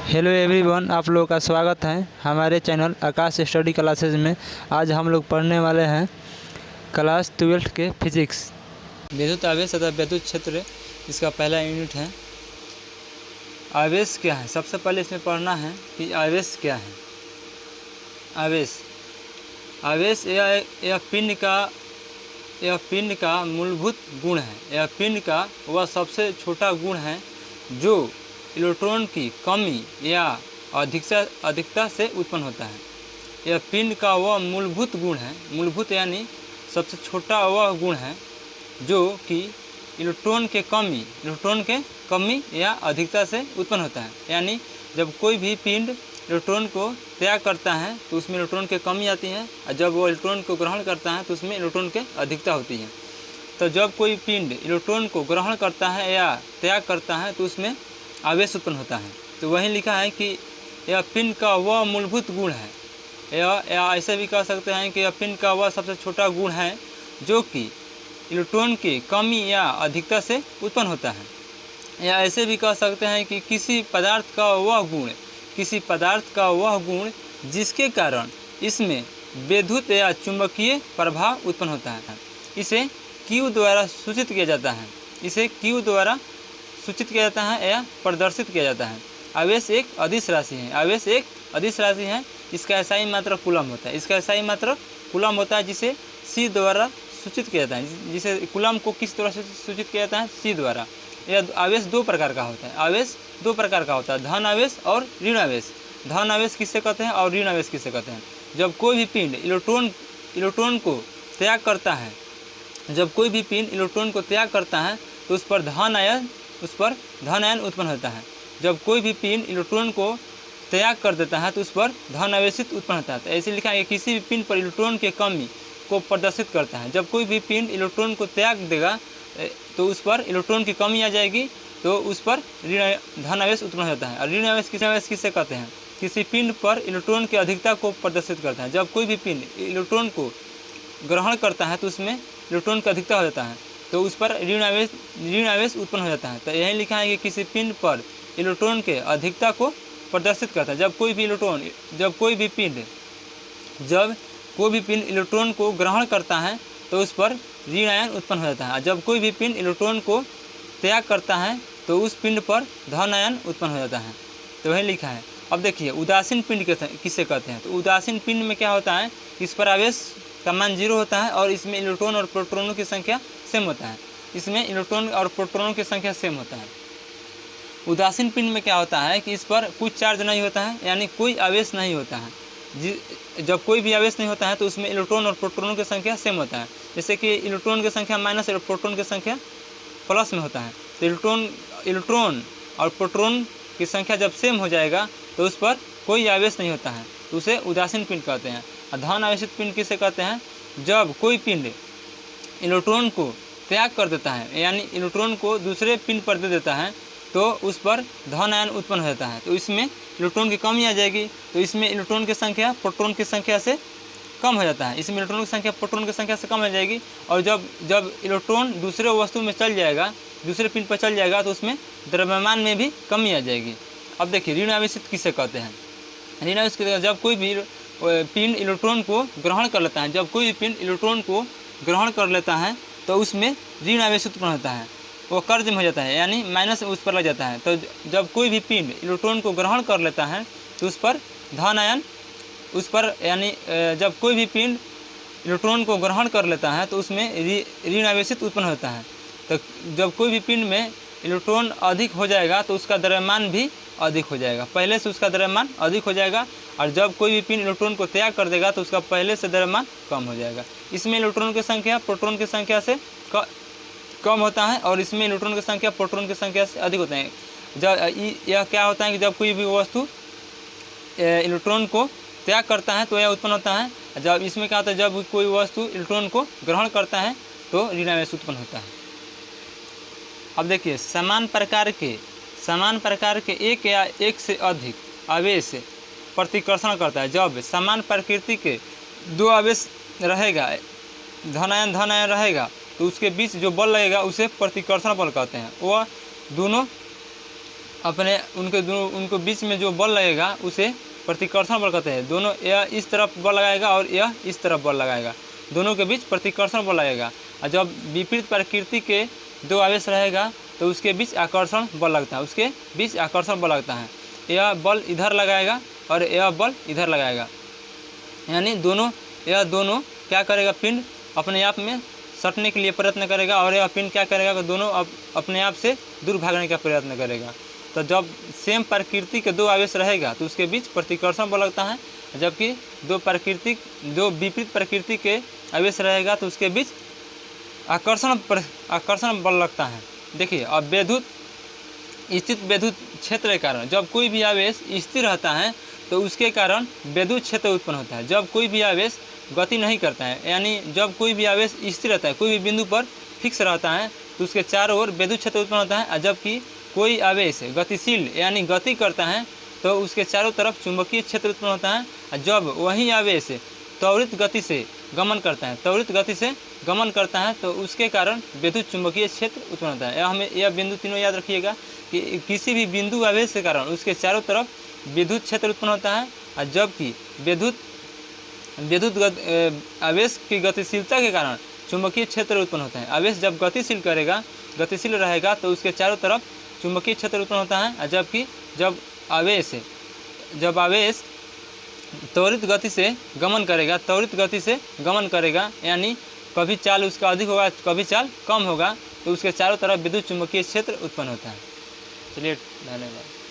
Hello everyone, आप लोगों का स्वागत है हमारे चैनल आकाश स्टडी क्लासेज में। आज हम लोग पढ़ने वाले हैं क्लास 12 के फिजिक्स। विद्युत आवेश तथा विद्युत क्षेत्र इसका पहला यूनिट है। आवेश क्या है, सबसे पहले इसमें पढ़ना है कि आवेश क्या है। आवेश यह पिंड का मूलभूत गुण है। यह पिंड का वह सबसे छोटा गुण है जो इलेक्ट्रॉन की कमी या अधिकता से उत्पन्न होता है। यह पिंड का वह मूलभूत गुण है, मूलभूत यानी सबसे छोटा वह गुण है जो कि इलेक्ट्रॉन के कमी या अधिकता से उत्पन्न होता है। यानी जब कोई भी पिंड इलेक्ट्रॉन को त्याग करता है तो उसमें इलेक्ट्रॉन की कमी आती है, और जब वो इलेक्ट्रॉन को ग्रहण करता है तो उसमें इलेक्ट्रॉन की अधिकता होती है। तो जब कोई पिंड इलेक्ट्रॉन को ग्रहण करता है या त्याग करता है तो उसमें आवेश उत्पन्न होता है। तो वहीं लिखा है कि यह पिंड का वह मूलभूत गुण है, या ऐसे भी कह सकते हैं कि यह पिंड का वह सबसे छोटा गुण है जो कि इलेक्ट्रॉन की कमी या अधिकता से उत्पन्न होता है। या ऐसे भी कह सकते हैं कि किसी पदार्थ का वह गुण जिसके कारण इसमें विद्युत या चुंबकीय प्रभाव उत्पन्न होता है। इसे Q द्वारा सूचित किया जाता है या प्रदर्शित किया जाता है। आवेश एक अदिश राशि है। इसका एसआई मात्रक कूलम होता है, जिसे C द्वारा सूचित किया जाता है। जिसे कूलम को किस द्वारा सूचित किया जाता है? C द्वारा। यह आवेश दो प्रकार का होता है, धन आवेश और ऋण आवेश। धन आवेश किससे कहते हैं और ऋण आवेश किससे कहते हैं? जब कोई भी पिंड इलेक्ट्रॉन को त्याग करता है तो उस पर धन आयन उत्पन्न होता है। जब कोई भी पिंड इलेक्ट्रॉन को त्याग कर देता है तो उस पर धन आवेशित उत्पन्न होता है। तो ऐसे लिखा है कि किसी भी पिंड पर इलेक्ट्रॉन की कमी को प्रदर्शित करता है। जब कोई भी पिंड इलेक्ट्रॉन को त्याग देगा तो उस पर इलेक्ट्रॉन की कमी आ जाएगी, तो उस पर धन आवेश उत्पन्न होता है। और ऋण आवेश किससे कहते हैं? किसी पिंड पर इलेक्ट्रॉन की अधिकता को प्रदर्शित करता है। जब कोई भी पिंड इलेक्ट्रॉन को ग्रहण करता है तो उसमें इलेक्ट्रॉन की अधिकता हो जाता है, तो उस पर ऋण आवेश उत्पन्न हो जाता है। तो यही लिखा है कि किसी पिंड पर इलेक्ट्रॉन के अधिकता को प्रदर्शित करता है। जब कोई भी पिंड इलेक्ट्रॉन को ग्रहण करता है तो उस पर ऋण आयन उत्पन्न हो जाता है। जब कोई भी पिंड इलेक्ट्रॉन को त्याग करता है तो उस पिंड पर धन आयन उत्पन्न हो जाता है। तो वही लिखा है। अब देखिए उदासीन पिंड किससे कहते हैं? तो उदासीन पिंड में क्या होता है, इस पर आवेश का मान 0 होता है और इसमें इलेक्ट्रॉन और प्रोटॉनों की संख्या सेम होता है। उदासीन पिंड में क्या होता है कि इस पर कुछ चार्ज नहीं होता है, यानी कोई आवेश नहीं होता है। जब कोई भी आवेश नहीं होता है तो उसमें इलेक्ट्रॉन और प्रोटॉनों की संख्या सेम होता है। जैसे कि इलेक्ट्रॉन की संख्या माइनस और प्रोटॉन की संख्या प्लस में होता है। तो इलेक्ट्रॉन और प्रोटॉन की संख्या जब सेम हो जाएगा तो उस पर कोई आवेश नहीं होता है, तो उसे उदासीन पिंड कहते हैं। और धन आवेशित पिंड किसे कहते हैं? जब कोई पिंड इलेक्ट्रॉन को त्याग कर देता है, यानी इलेक्ट्रॉन को दूसरे पिंड पर दे देता है, तो उस पर धन आयन उत्पन्न हो जाता है। तो इसमें इलेक्ट्रॉन की कमी आ जाएगी, तो इसमें इलेक्ट्रॉन की संख्या प्रोटॉन की संख्या से कम हो जाता है। इसमें इलेक्ट्रॉन की संख्या प्रोटॉन की संख्या से कम हो जाएगी, और जब इलेक्ट्रॉन दूसरे वस्तु में चल जाएगा, दूसरे पिंड पर चल जाएगा, तो उसमें द्रव्यमान में भी कमी आ जाएगी। अब देखिए ऋण आवेशित किसे कहते हैं? ऋण आवेशित जब कोई भी पिंड इलेक्ट्रॉन को ग्रहण कर लेता है तो उसमें ऋण आवेश उत्पन्न होता है, वो कर्ज में हो जाता है, यानी माइनस उस पर लग जाता है। तो जब कोई भी पिंड इलेक्ट्रॉन को ग्रहण कर लेता है तो उस पर धन आयन जब कोई भी पिंड इलेक्ट्रॉन को ग्रहण कर लेता है तो उसमें ऋण आवेशित उत्पन्न होता है। तो जब कोई भी पिंड में इलेक्ट्रॉन अधिक हो जाएगा तो उसका द्रव्यमान भी अधिक हो जाएगा, पहले से उसका द्रव्यमान अधिक हो जाएगा। और जब कोई भी पिंड इलेक्ट्रॉन को त्याग कर देगा तो उसका पहले से द्रव्यमान कम हो जाएगा। इसमें इलेक्ट्रॉन की संख्या प्रोटॉन की संख्या से कम होता है, और इसमें इलेक्ट्रॉन की संख्या प्रोटॉन की संख्या से अधिक होता है। यह क्या होता है कि जब कोई भी वस्तु इलेक्ट्रॉन को त्याग करता है तो यह उत्पन्न होता है। जब इसमें क्या होता है, जब कोई वस्तु इलेक्ट्रॉन को ग्रहण करता है तो ऋण आवेश उत्पन्न होता है। अब देखिए समान प्रकार के एक या एक से अधिक आवेश प्रतिकर्षण करता है। जब समान प्रकृति के दो आवेश रहेगा, धन आयन रहेगा, तो उसके बीच जो बल लगेगा उसे प्रतिकर्षण बल कहते हैं। वह दोनों अपने उनको बीच में जो बल लगेगा उसे प्रतिकर्षण बल कहते हैं। दोनों, यह इस तरफ बल लगाएगा और यह इस तरफ बल लगाएगा, दोनों के बीच प्रतिकर्षण बल लगेगा। और जब विपरीत प्रकृति के दो आवेश रहेगा तो उसके बीच आकर्षण बल लगता है, उसके बीच आकर्षण बल लगता है। यह बल इधर लगाएगा और यह बल इधर लगाएगा, यानी यह दोनों क्या करेगा, पिंड अपने आप में सटने के लिए प्रयत्न करेगा और यह पिंड क्या करेगा कि दोनों अपने आप से दूर भागने का प्रयत्न करेगा। तो जब सेम प्रकृति के दो आवेश रहेगा तो उसके बीच प्रतिकर्षण बल लगता है, जबकि दो विपरीत प्रकृति के आवेश रहेगा तो उसके बीच आकर्षण बल लगता है। देखिए, अब स्थित विद्युत क्षेत्र के कारण जब कोई भी आवेश स्थिर रहता है तो उसके कारण विद्युत क्षेत्र उत्पन्न होता है। जब कोई भी आवेश गति नहीं करता है, यानी जब कोई भी आवेश स्थिर रहता है, कोई भी बिंदु पर फिक्स रहता है, तो उसके चारों ओर विद्युत क्षेत्र उत्पन्न होता है। और जबकि कोई आवेश गतिशील यानी गति करता है तो उसके चारों तरफ चुंबकीय क्षेत्र उत्पन्न होता है। और जब वही आवेश त्वरित गति से गमन करता है तो उसके कारण विद्युत चुंबकीय क्षेत्र उत्पन्न होता है। हमें यह बिंदु तीनों याद रखिएगा कि किसी भी बिंदु आवेश के कारण उसके चारों तरफ विद्युत क्षेत्र उत्पन्न होता है। और जबकि आवेश की गतिशीलता के कारण चुंबकीय क्षेत्र उत्पन्न होता है। आवेश जब गतिशील रहेगा तो उसके चारों तरफ चुंबकीय क्षेत्र उत्पन्न होता है। और जबकि जब आवेश त्वरित गति से गमन करेगा, यानी कभी चाल उसका अधिक होगा, कभी चाल कम होगा, तो उसके चारों तरफ विद्युत चुंबकीय क्षेत्र उत्पन्न होता है। चलिए, धन्यवाद।